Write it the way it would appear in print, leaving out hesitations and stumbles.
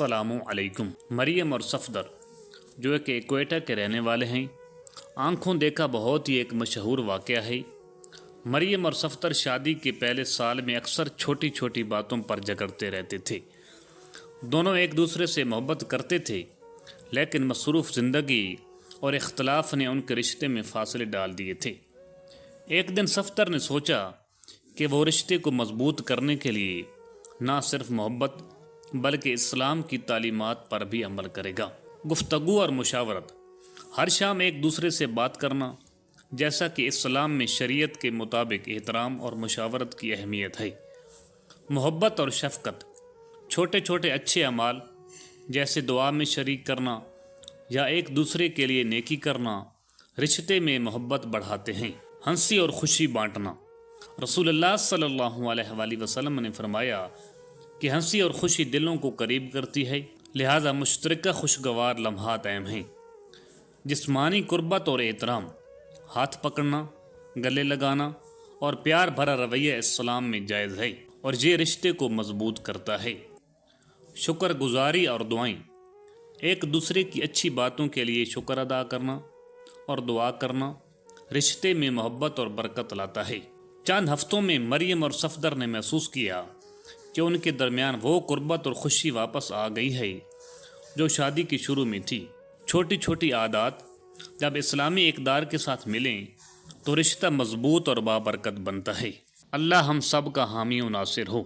السلام علیکم۔ مریم اور صفدر جو کہ کوئٹہ کے رہنے والے ہیں، آنکھوں دیکھا بہت ہی ایک مشہور واقعہ ہے۔ مریم اور صفدر شادی کے پہلے سال میں اکثر چھوٹی چھوٹی باتوں پر جھگڑتے رہتے تھے۔ دونوں ایک دوسرے سے محبت کرتے تھے، لیکن مصروف زندگی اور اختلاف نے ان کے رشتے میں فاصلے ڈال دیے تھے۔ ایک دن صفدر نے سوچا کہ وہ رشتے کو مضبوط کرنے کے لیے نہ صرف محبت بلکہ اسلام کی تعلیمات پر بھی عمل کرے گا۔ گفتگو اور مشاورت، ہر شام ایک دوسرے سے بات کرنا، جیسا کہ اسلام میں شریعت کے مطابق احترام اور مشاورت کی اہمیت ہے۔ محبت اور شفقت، چھوٹے چھوٹے اچھے اعمال جیسے دعا میں شریک کرنا یا ایک دوسرے کے لیے نیکی کرنا رشتے میں محبت بڑھاتے ہیں۔ ہنسی اور خوشی بانٹنا، رسول اللہ صلی اللہ علیہ وآلہ وسلم نے فرمایا کہ ہنسی اور خوشی دلوں کو قریب کرتی ہے، لہذا مشترکہ خوشگوار لمحات اہم ہیں۔ جسمانی قربت اور احترام، ہاتھ پکڑنا، گلے لگانا اور پیار بھرا رویہ اسلام میں جائز ہے اور یہ رشتے کو مضبوط کرتا ہے۔ شکر گزاری اور دعائیں، ایک دوسرے کی اچھی باتوں کے لیے شکر ادا کرنا اور دعا کرنا رشتے میں محبت اور برکت لاتا ہے۔ چند ہفتوں میں مریم اور صفدر نے محسوس کیا کہ ان کے درمیان وہ قربت اور خوشی واپس آ گئی ہے جو شادی کی شروع میں تھی۔ چھوٹی چھوٹی عادات جب اسلامی اقدار کے ساتھ ملیں تو رشتہ مضبوط اور بابرکت بنتا ہے۔ اللہ ہم سب کا حامی و ناصر ہو۔